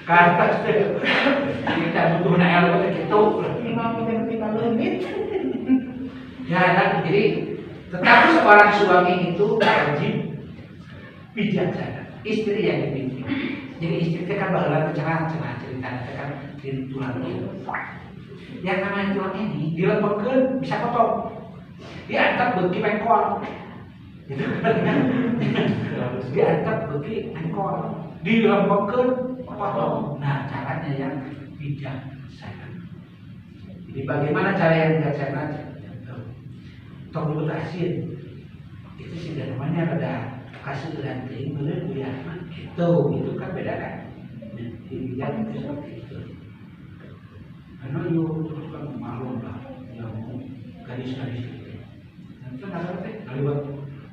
ka kata kita butuh nael begitu. Ya, jadi tetap seorang suami itu wajib bijaksana, istri yang dipimpin. Jadi istri teh kan baheula cenah cerita teh kan di tulang ini. Yang namanya tulang ini dilempengkeun bisa potong. Diangkat beuki pengkol. Gitu kan. Diangkat beuki pengkol. Dilempengkeun potong. Nah, caranya yang bijaksana. Jadi bagaimana cara yang bijaksana? Tong dulu asin. Itu sih namanya ada kasih dan ting bener ya. Itu kan beda kan. Jadi bijak itu seperti itu. Karena yuk kan malu lah, yang gadis-gadis itu. Dan itu nggak teh, kalibat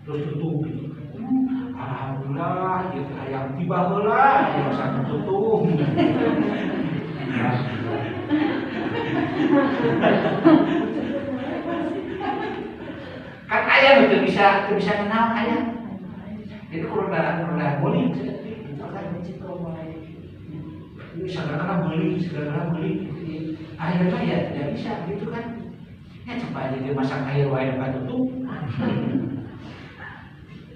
terus tutup gitu. Alhamdulillah, itu ayam tiba lah, yang satu tutup. Kan ayam itu bisa kenal ayam. Itu kurang boleh. Segala beli. Akhirnya ya tidak bisa gitu kan. Ya coba aja dia masak air wae depan tutup.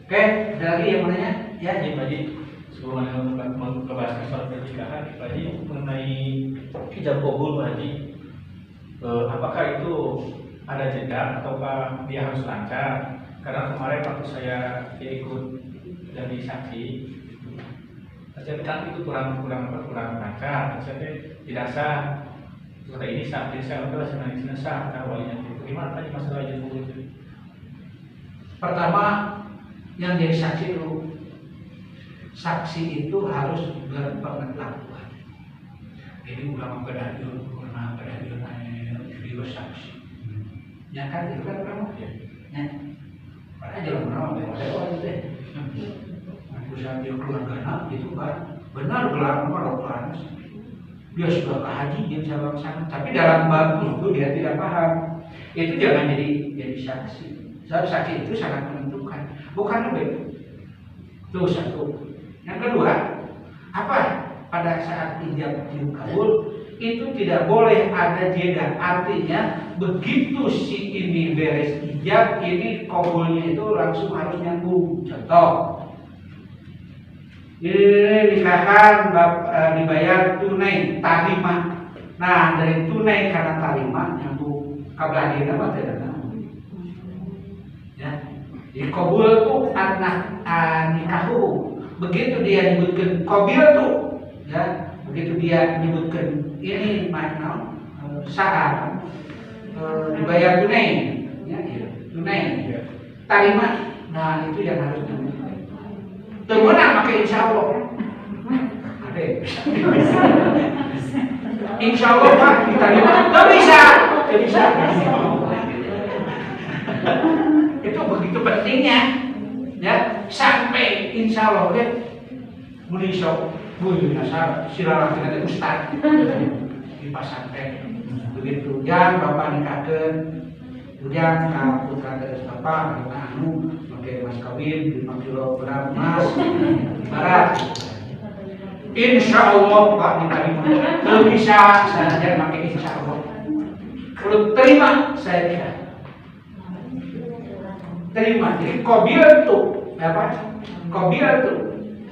Oke, ada lagi yang mananya? Ya, Jadi Pak Haji, sebelum Anda membahas soal pernikahan, Pak Haji mengenai hijab kabul Pak Haji, apakah itu ada jeda ataukah dia harus lancar? Karena kemarin waktu saya ikut jadi saksi, saya bilang itu kurang lancar. Saya tidak sah. Seperti ini sah, jadi saya udah sebenarnya sah. Awalnya itu gimana tadi masalah hijab kabul itu? Pertama, yang jadi saksi dulu. Saksi itu harus berpengetahuan. Jadi ulama pedagog, dia saksi. Ya kan itu kan kamu. Ya. Padahal jalan merawat ada orang itu. Usaha dia keluarga itu kan benar gelar nomor dia sudah ke haji dia bisa laksana, tapi dalam bagus itu dia tidak paham. Itu jangan jadi saksi. Saksi itu sangat menentukan, bukan lebih. Itu satu. Yang kedua, apa pada saat ijab kabul itu tidak boleh ada jeda. Artinya begitu si ini beres ijab, ini kabulnya itu langsung harus nyambung. Contoh, ini nikahkan dibayar tunai tarima. Nah dari tunai karena tarima nyambung kabelah dia apa tidak tahu. Ya, jadi kabul tuh anak nikahu. Begitu dia nyebutkan kabil tuh, ya begitu dia nyebutkan ini makna saat dibayar tunai, ya, tunai tarima. Nah itu yang harus nyambung. Temenang pakai insya Allah. Ada. Insya Allah Pak diterima. Tidak bisa. Itu begitu pentingnya. Ya sampai insya Allah ya. Muli sok, muli nasar, silalah kita ustaz di pesantren. Begitu yang bapak nikahkan, kemudian kalau putra dari bapak, anu mas kawin 5 kilogram emas barat. Insya Allah Pak diterima. Kalau bisa saya ajar pakai insya Allah. Kalau terima saya bisa. Terima. Jadi kobil tuh apa? Kobil tuh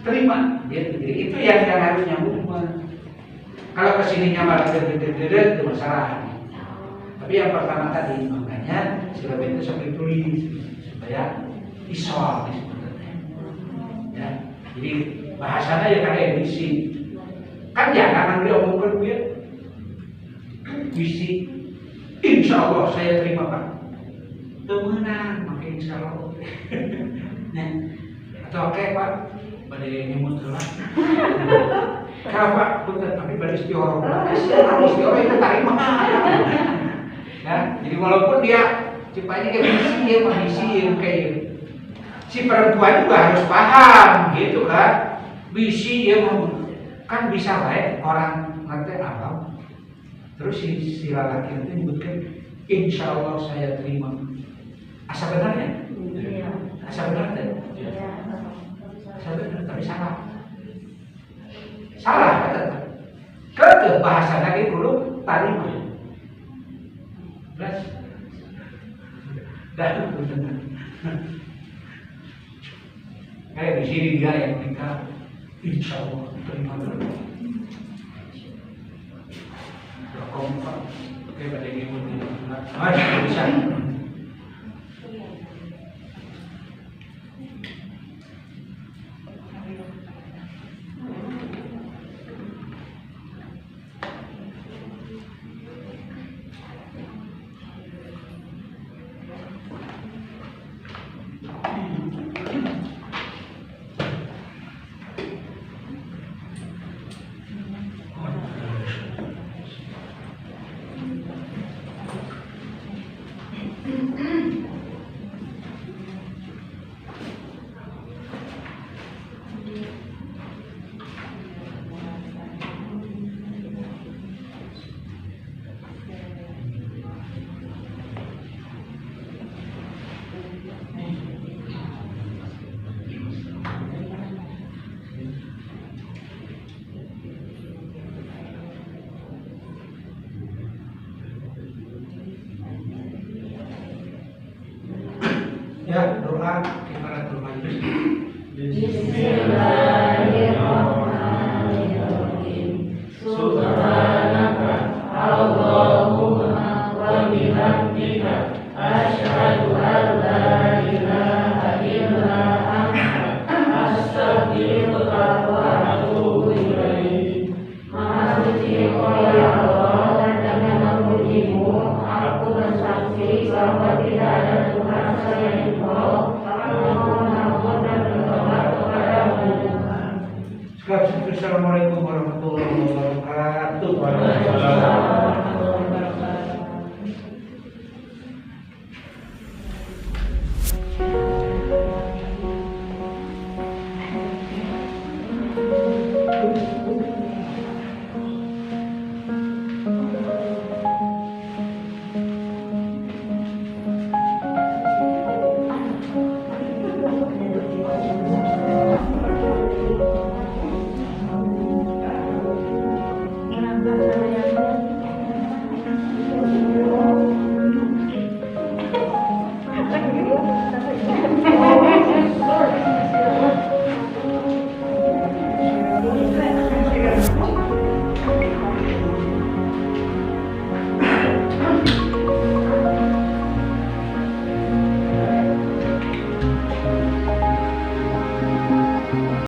terima. Jadi itu yang harus nyambung. Kalau kesininya malah itu masalah. Tapi yang pertama tadi makanya sila itu sampai tulis supaya visual sebenarnya. Ya, jadi bahasanya ya kayak visi. Kan jangan diomongkan dia. Visi. Insya Allah saya terima Pak. Temenan, makin insya Allah. Nah, atau oke Pak, pada nyemut lah. Kalau Pak, betul tapi pada istioroh lah. Istioroh itu tarima. Ya, jadi walaupun dia cipanya kayak visi yang kayak si perempuan juga harus paham gitu kan. Bisi dia kan bisa baik orang ngerti abang. Terus si lelaki itu nyebutkan insya Allah saya terima. Asa benarnya? Asa benar deh. Asa benar tapi salah. Salah kata. Ke bahasa lagi dulu tarima. Belas. Dan kayak di sini dia yang nikah Insya Allah terima dulu. Kompak, oke pada ibu tidak Bisa. Ya, doa kifaratul majlis. Bismillahirrahmanirrahim. Subhanaka Allahumma wa bihamdika asyhadu an la ilaha illa anta astaghfiruka wa atubu ilaik. Maha suci Engkau ya Allah, dan dengan memujimu aku bersaksi bahwa tidak ada Tuhan selain Engkau. Aku mohon ampun dan bertobat kepadamu. Assalamualaikum warahmatullahi wabarakatuh.